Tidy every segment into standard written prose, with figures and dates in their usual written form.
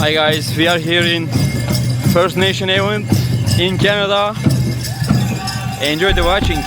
Hi guys, we are here in First Nation event in Canada. Enjoy the watching.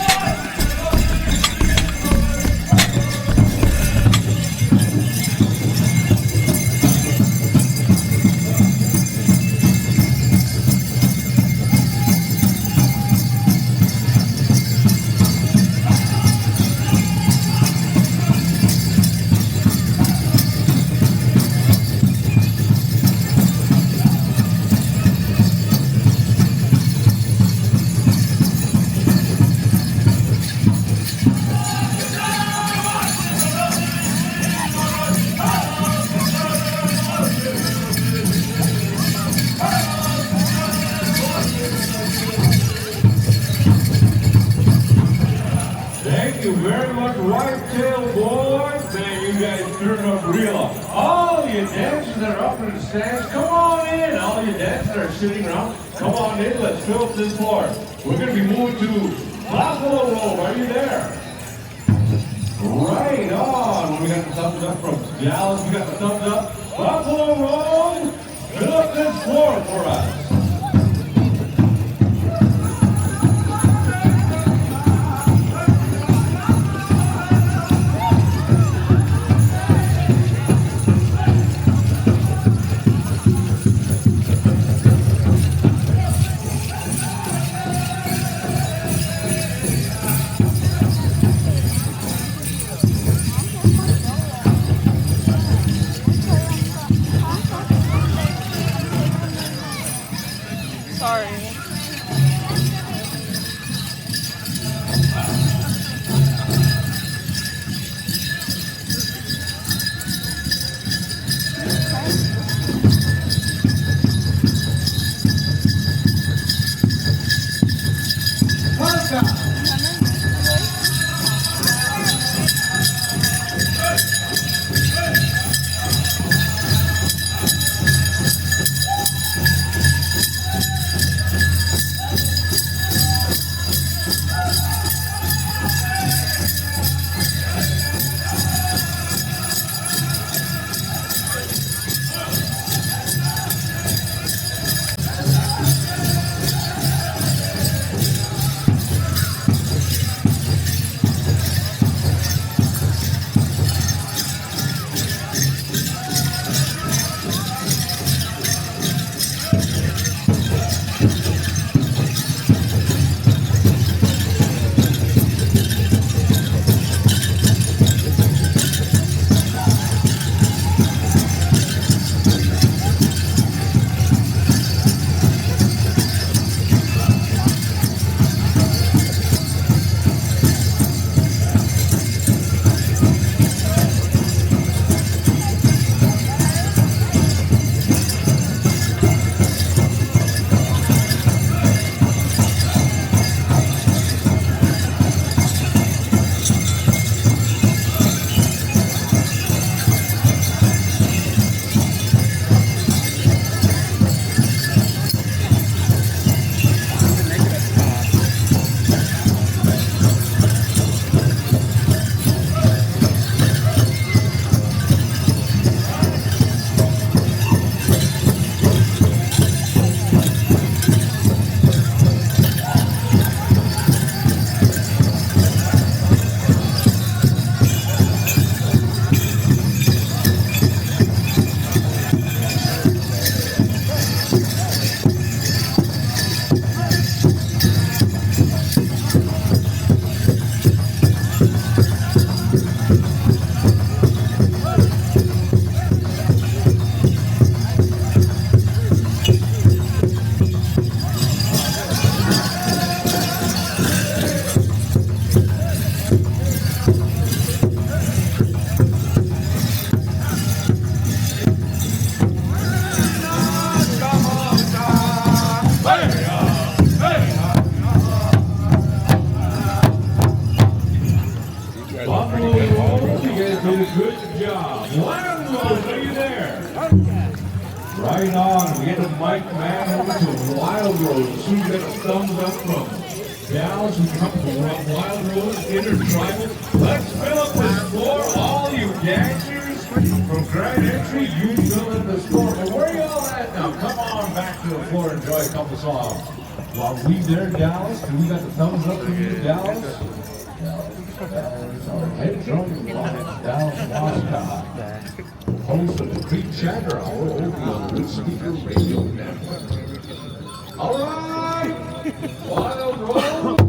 Thank you very much, Whitetail Boys. Man, you guys turned up real. All you dancers that are up in the stands, come on in. All you dancers that are sitting around, come on in. Let's fill up this floor. We're going to be moving to Buffalo Road. Are you there? Right on. We got the thumbs up from Dallas. We got the thumbs up. Buffalo Road, fill up this floor for us. Sorry. Right on. We get the mic man over to Wild Rose. As soon as we get the thumbs up from Dallas, we come to Wild Rose, Intertribal. Let's fill up this floor. All you dancers from Grand Entry, you fill in this floor. And where y'all at? floor and enjoy a couple songs. While we there, Dallas, do we got the thumbs up for you, Dallas? Dallas, our head drum Dallas Wascott. Host of the Creek Chatter Hour over on the Speaker Radio Network. All right, Wild Rose.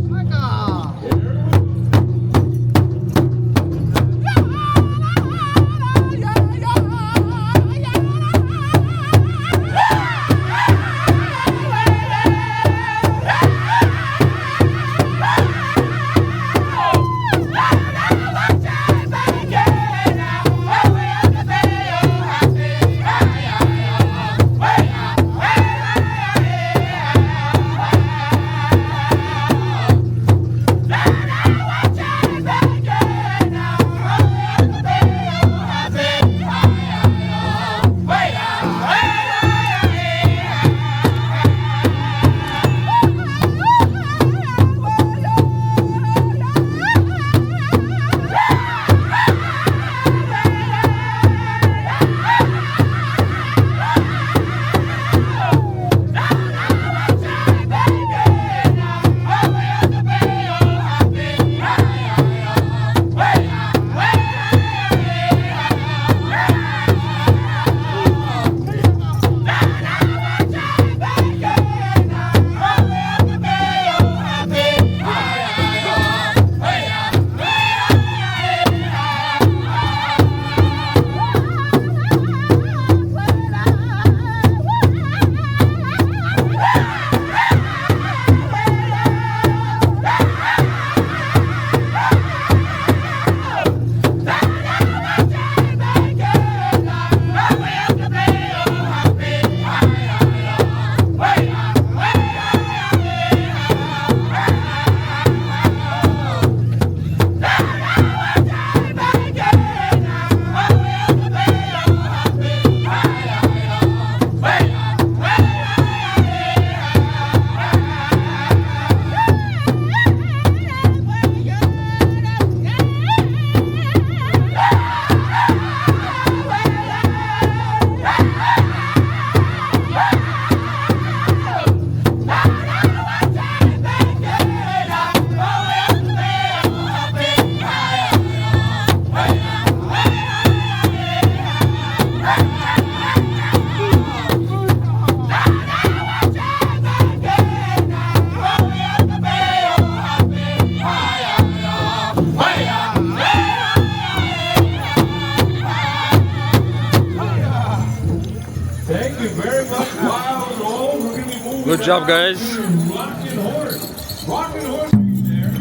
Good job, guys. Rockin' Horse. Rockin' Horse there.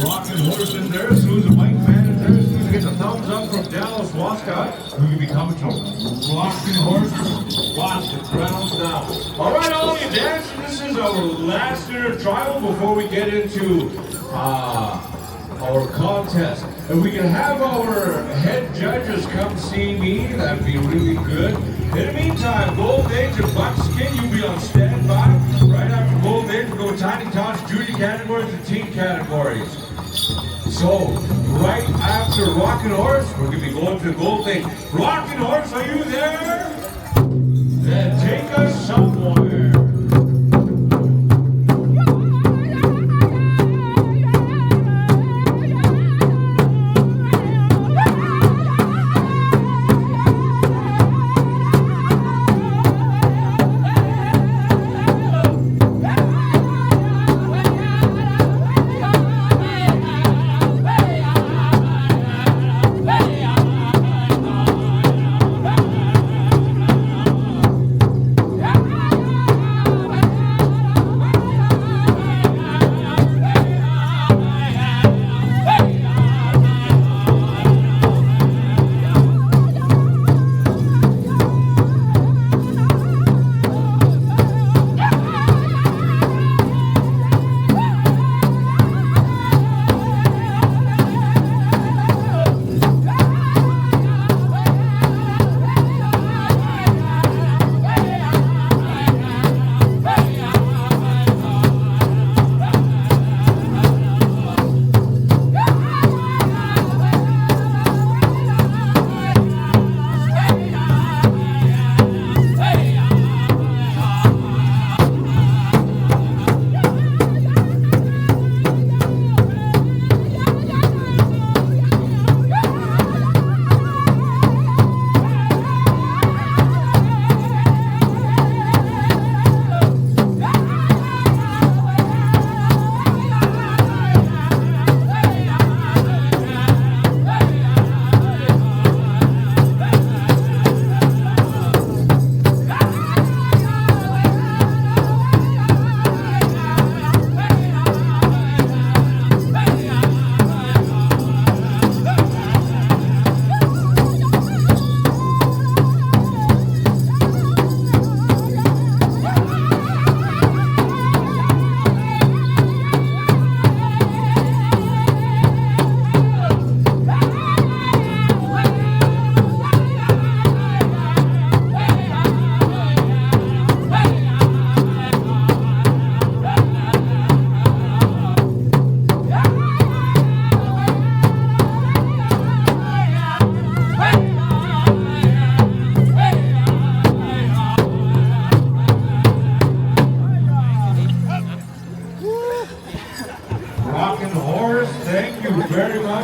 Rockin' Horse in there. As soon as the mic man is there, as soon as he gets a thumbs up from Dallas Wascott, we can be coming to Rockin' Horse. Watch the ground down. All right, all you dancers, this is our last trial before we get into our contest. If we can have our head judges come see me, that'd be really good. In the meantime, Gold Age and Buckskin, you'll be on standby. Right after Gold Age, we'll go Tiny Tots, junior categories, and team categories. So, right after Rockin' Horse, we're going to be going to Gold Age. Rockin' Horse, are you there? Then take us somewhere.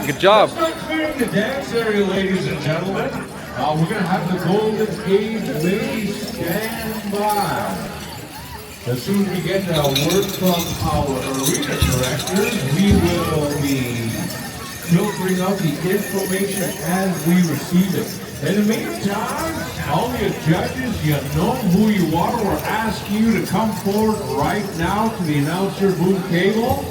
Good job. Let's start clearing the dance area, ladies and gentlemen. We're going to have the Golden Age ladies stand by. As soon as we get a word from our arena directors, we will be filtering out the information as we receive it. In the meantime, all the judges, you know who you are. We're asking you to come forward right now to the announcer booth table.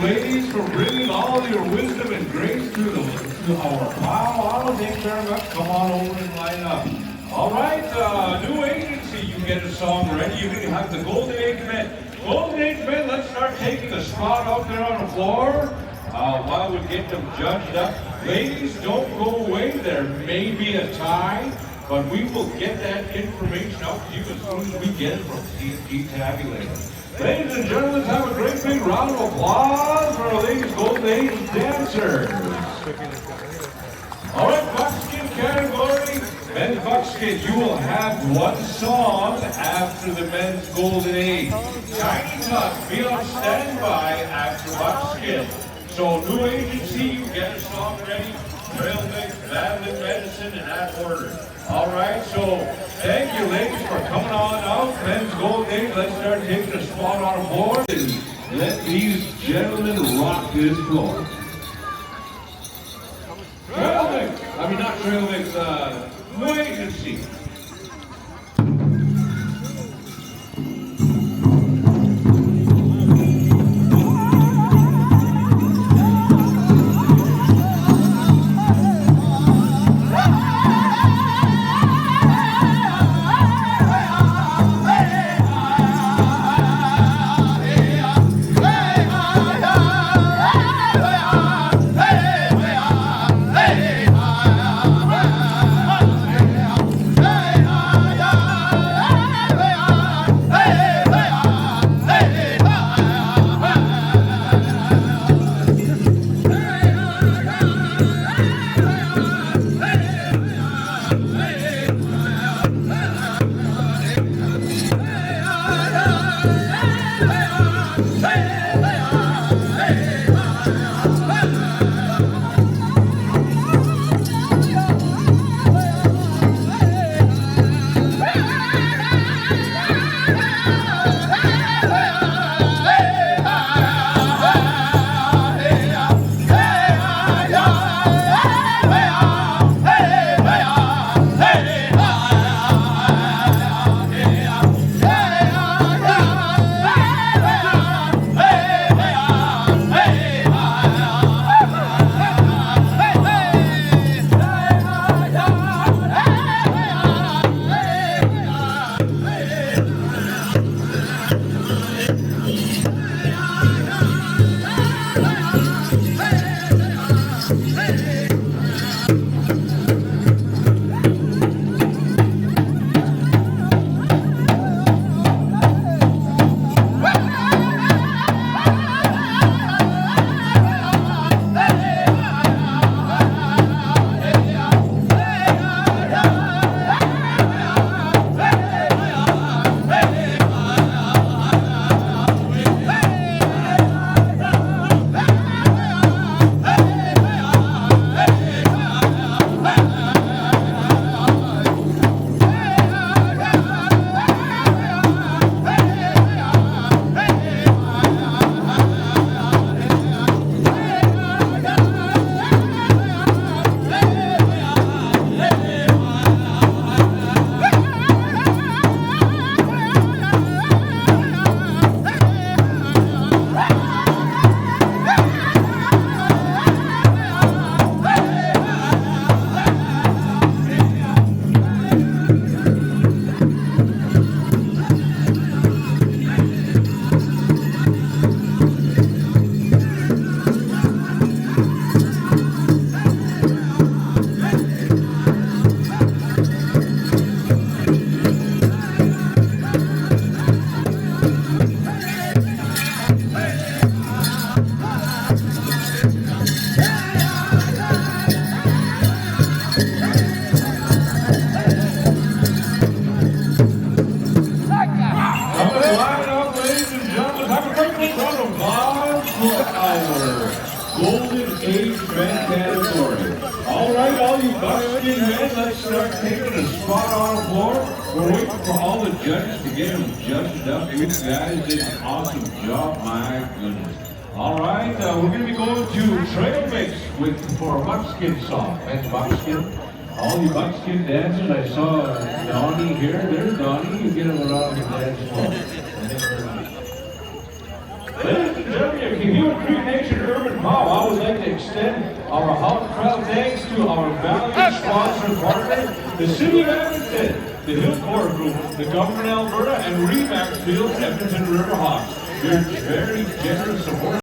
Ladies, for bringing all your wisdom and grace to our powwow. Thanks very much. Come on over and line up. All right, new agency, you get a song ready. You can have the Golden Age men. Golden Age men, let's start taking a spot out there on the floor while we get them judged up. Ladies, don't go away. There may be a tie, but we will get that information out to you as soon as we get it from TNT Tabulator. Ladies and gentlemen, have a great big round of applause for our ladies' Golden Age dancers. All right, buckskin category. Men's buckskin, you will have one song after the men's Golden Age. Tiny Tuck, be on standby after buckskin. So new agency, you get a song ready. Trail mix, Madeline Medicine in that order. All right, so thank you, ladies, for coming on out. Men's Golden Age, let's start taking a spot on the board and let these gentlemen rock this floor. Trail mix, not trail mix, new agency. our Golden Age men category. All right, all you buckskin men, let's start taking a spot on the floor. We're waiting for all the judges to get them judged up. You guys did an awesome job, my goodness. All right, we're going to be going to trail mix for a buckskin song. Thanks, buckskin. All you buckskin dancers, I saw Donnie here. There's Donnie. You get him around the dance floor. Ladies and gentlemen, if you hear Cree Nation Urban Pop, I would like to extend our heartfelt thanks to our valued sponsor and partner, the City of Edmonton, the Hillcore Group, the Government Alberta, and REMAX Field, Edmonton Riverhawks. Your very generous support.